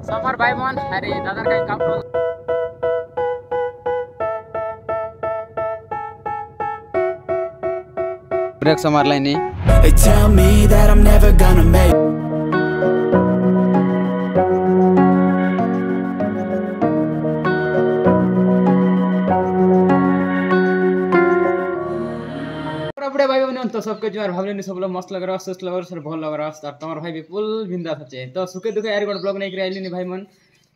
Summer भाई मन अरे दादा काही काम ब्रेक समरलाई नि They tell me that I'm never gonna make अपने भाई बहन तो सबके जो भावले नि सब लोग मस्त लग रहा है सुस्त लग रहा है सर भल लग रहा है तमर भाई भी फुल बिंदास আছে तो सुखे दुखे यार गोट ब्लॉग नहीं करे आइली नि भाई मन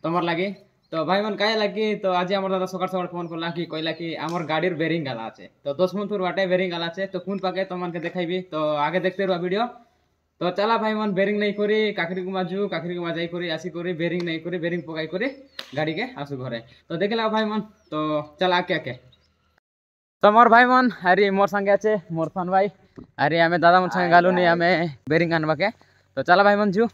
तमर लागे तो भाई मन काय लागे तो आज हमर दादा सकाळ सकाळ फोन करला कि कहला कि हमर गाड़ीर बेरिंग गाला আছে तो 10 मिनट पूर्व बाटे बेरिंग गाला আছে तो कोन पाके तमन के देखाइबी तो आगे देखते रहो वीडियो तो चला भाई मन बेरिंग नहीं करी काकरी को माजू काकरी को माजाई करी आसी करी बेरिंग नहीं करी बेरिंग पकाई करी गाड़ी के आसु घरे तो देखला भाई मन तो चला आके आके तो मोर भाई मन अरे मोर संगे आछे मोर फन भाई अरे हमें दादा मोर संगे गालू नहीं हमें बेरिंग आनबा के तो चला भाई मन जू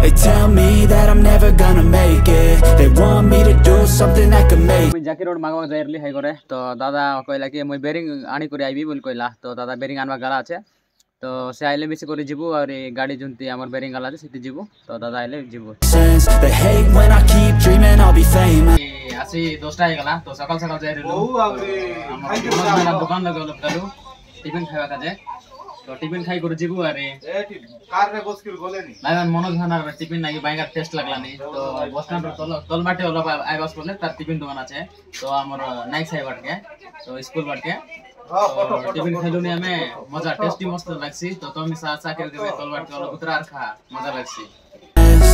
They tell me that I'm never gonna make it. They want me to do something that could make मुई जाकी रोड मागवा जाइरली हाई करे तो दादा कहला कि मुई बेरिंग आनी करी आइबी बोल कहला तो दादा बेरिंग आनबा गाला আছে तो से आइले मिसी करी जीवू और गाड़ी जुनती हमर बेरिंग गाला আছে सेती जीवू तो दादा आइले जीवू sense. They hate when I keep dreaming I'll be famous. আসি 10টা হয়ে গেল তো সকাল সকাল যাইরলু ও আরে দোকান লাগলো গেলু টিফিন খাওয়া কাজে তো টিফিন খাই করে जीवू আরে कार रे बस के गोलेनी लाइवन मनोज भानार टिफिन नाকি বাইঙ্গার টেস্ট লাগলানি তো বসনার তল মাঠে হলো আইবাস করলে তার টিফিন দোকান আছে তো আমার নাইক সাহেব বাটকে তো স্কুল বাটকে টিফিন খাইলু নি আমি মজা টেস্টি মস্ত লাগছি তো তুমি সা করে দেবে তল বাটকে হলো উতরা আর খা মজা লাগছি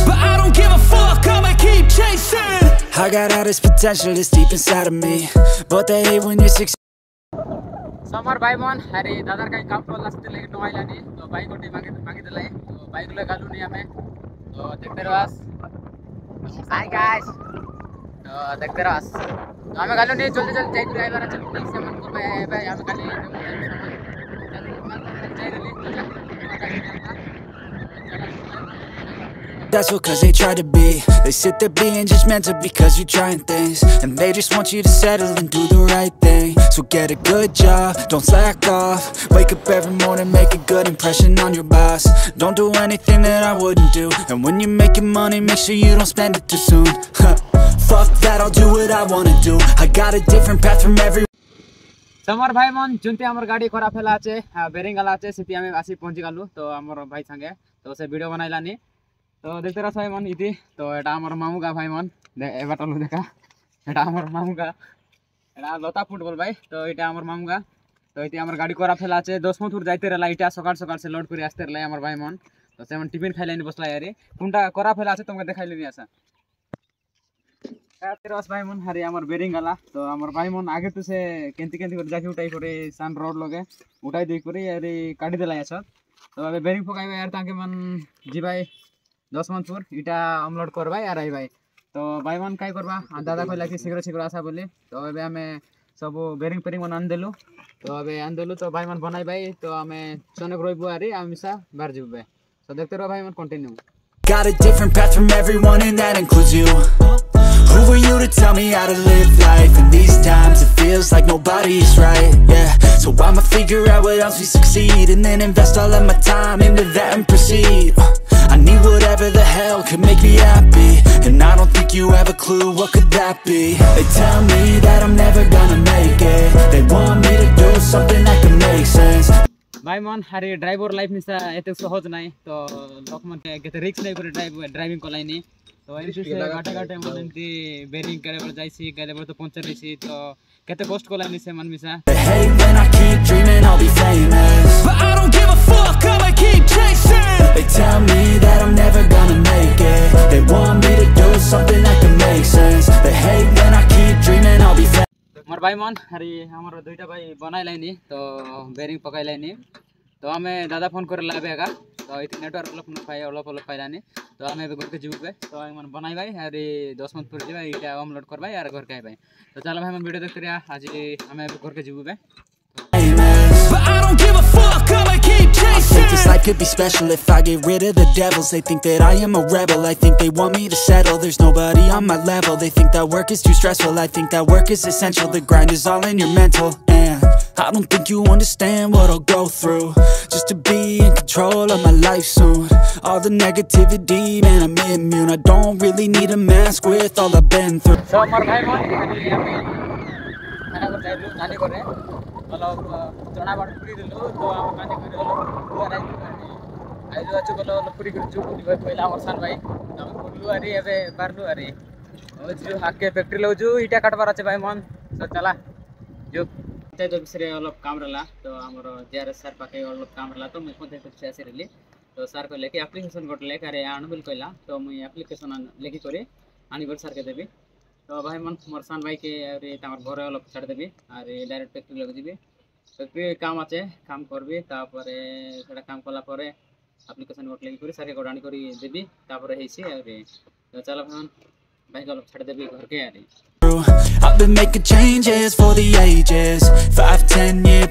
But I don't give a fuck, I'ma keep chasing. I got all this potential that's deep inside of me, but they hate when you're succeeding. Summer भाई मन अरे दादार काही काम पडला असते लेकिन तो आइला नहीं तो बाइक कोटी मागे दिलाई तो बाइक ले गालू नहीं हमें तो देखते रहो हाय गाइस तो देखते रहो तो हमें गालू नहीं जल्दी जल्दी जाई ड्राइवर चल प्लीज से मन को भाई हमें गाली That's what cause they try to be. They sit there being judgmental because you're trying things, and they just want you to settle and do the right thing. So get a good job, don't slack off. Wake up every morning, make a good impression on your boss. Don't do anything that I wouldn't do. And when you're making money, make sure you don't spend it too soon. Fuck that, I'll do what I wanna do. I got a different path from every summer भाई मन जुनते हमर गाड़ी खराब फेला আছে Bering গালা আছে সেটি আমি আসি পৌঁছি গেলু তো আমার ভাই সঙ্গে তো সে ভিডিও বানাইলানি তো দেখতে রাস ভাই मन ইতি তো এটা আমার মামুগা ভাই मन এবারটা লো দেখা এটা আমার মামুগা এটা লতা ফুটবল ভাই তো এটা আমার মামুগা তো এটি আমার গাড়ি করা ফেলা আছে 10 মিনিট যাইতে রেলা এটা সকাল সকাল সে লোড করে আসতে রেলা আমার ভাই मन তো সে मन টিফিন খাইলানি বসলা यारी কোনটা করা ফেলা আছে তোমাকে দেখাইলিনি আসা तेरस भाई मन हरे हमर बेरिंग गाला तो हमर भाई मन आगे तो से केंती केंती कर जाके उठाई करे सान रोड लगे उठाई देई करे अरे काटी देला छ तो अबे बेरिंग फकाई यार ताके मन जी भाई 10 मन पुर इटा अपलोड करबाई यार आई भाई तो भाई मन काय करबा दादा कहला कि शीघ्र शीघ्र आसा बोली तो अबे हमें सब बेरिंग पेरिंग मन आन देलु तो अबे आन देलु तो भाई मन बनाई भाई तो हमें सनक रोइबो आरे आमिसा बाहर जिबे तो देखते रहो भाई मन continue Got a different path from everyone and that includes you. Who are you to tell me how to live life? In these times it feels like nobody's right, yeah. So I'ma figure out what else we succeed, and then invest all of my time into that and proceed. I need whatever the hell could make me happy, and I don't think you have a clue what could that be. They tell me that I'm never gonna make it. They want me to do something that could make sense. भाई मन हरे driver life निसा एते सहज नाही तो लोक मन केते risk नहीं करे ड्राइविंग को लाइनी तो एमसी से गाटा गाटे मन एंती बेरिंग करे पर जाईसी गले पर तो पंचर रहीसी तो केते कष्ट को लाइनी से मन मिसा Hey, when I keep dreaming I'll be famous, but I don't give a fuck, I'ma keep chasing. They tell me that I'm never gonna make it. They want me to do something that can make sense. They hate when I keep dreaming I'll be famous. मोर भाई मन हरी हमर दुईटा भाई बनाई लाइनी तो bearing पकाई लाइनी तो हमें दादा फोन कर लाबेगा तो इति नेटवर्क अलप पाइलानी तो हमें घर के जीव पे तो मन बनाई भाई अरे 10 मिनट पर जीवा इटा अपलोड कर भाई यार घर के भाई तो चलो भाई हम वीडियो देखते रहा आज हमें घर के जीव पे But I don't give a fuck, I'ma keep chasing. I think this life could be special if I get rid of the devils. They think that I am a rebel, I think they want me to settle. There's nobody on my level, they think that work is too stressful. I think that work is essential, the grind is all in your mental. And I don't think you understand what I'll go through just to be in control of my life soon. All the negativity, man, I'm immune. I don't really need a mask with all I've been through. So আমার ভাই বোন খানা করতে আইলো নানি করে मतलब चना बाट पूरी दिलो तो हम नानी करे दुआर आइलो आइलो चलो पूरी कर जो पूरी भाई पहिला हमर सान भाई हम बोललु अरे एबे बारलु अरे ओ जो हाके फैक्ट्री लो जो इटा काटबार আছে ভাই মন তো চলা जो তাই তো বিসরে অলপ কাম রলা তো আমার জেআরএস স্যার পাকে অলপ কাম রলা তো মই কোনতে করতে আসি রেলি তো স্যার কইলে কি অ্যাপ্লিকেশন গটলে করে আনবিল কইলা তো মই অ্যাপ্লিকেশন লেখি করে আনিবল স্যার কে দেবি তো ভাই মন মোর সান ভাই কে আরে তোমার ঘরে অলপ ছাড় দেবি আর ডাইরেক্ট ফ্যাক্টরি লগে দিবি ফ্যাক্টরি কাম আছে কাম করবি তারপরে সেটা কাম কলা পরে অ্যাপ্লিকেশন গট লেখি করে স্যার কে গড়ানি করি দেবি তারপরে হেইছি আরে তো চলো ভাই মন ভাই কে অলপ ছাড় দেবি ঘর কে আরে I've been making changes for the ages 5-10 years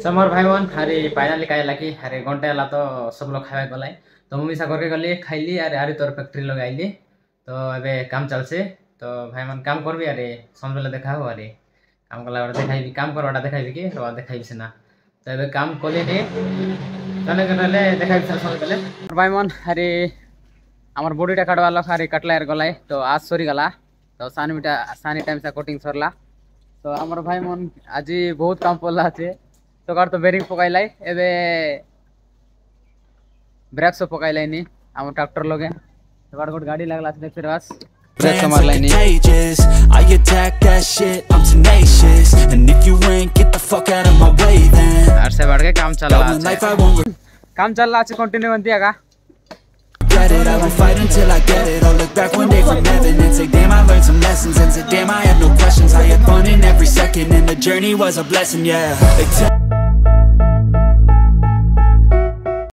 summer भाई वन अरे फाइनली काय लागी अरे घंटे आला तो सब लोग खावा गलाई तो मम्मी सा करके गली खाइली अरे अरे तोर फैक्ट्री लग आइली तो अबे काम चलसे तो भाई मन काम करबी अरे समझले देखा हो अरे काम कला बड़ा देखाइबी काम करवाटा देखाइबी कि तो देखाइबी से ना तो अबे काम कोले ने तने करले देखाइबी सब समझले भाई मन अरे আমার বডিটা কাটবা লখ আরে কাটলা আর গলাই তো আজ সরি গলা তো সানি টাইম সা কোটিং সরলা তো আমার ভাই মন আজি বহুত কাম পড়লা আছে তো কার তো বেরিং পকাইলাই এবে ব্রেকস পকাইলাই নি আমার ট্রাক্টর লগে তো কার গোট গাড়ি লাগলা আছে দেখতে বাস ব্রেকস মারলাই নি I attack that shit, I'm tenacious and if you ain't get the fuck out of my way then আর সে বাড়কে কাম চাললা আছে কন্টিনিউ বন্তি আগা I will fight until I get it. I'll look back one day from heaven and say, damn, I learned some lessons. And say, damn, I have no questions. I had fun in every second, and the journey was a blessing, yeah.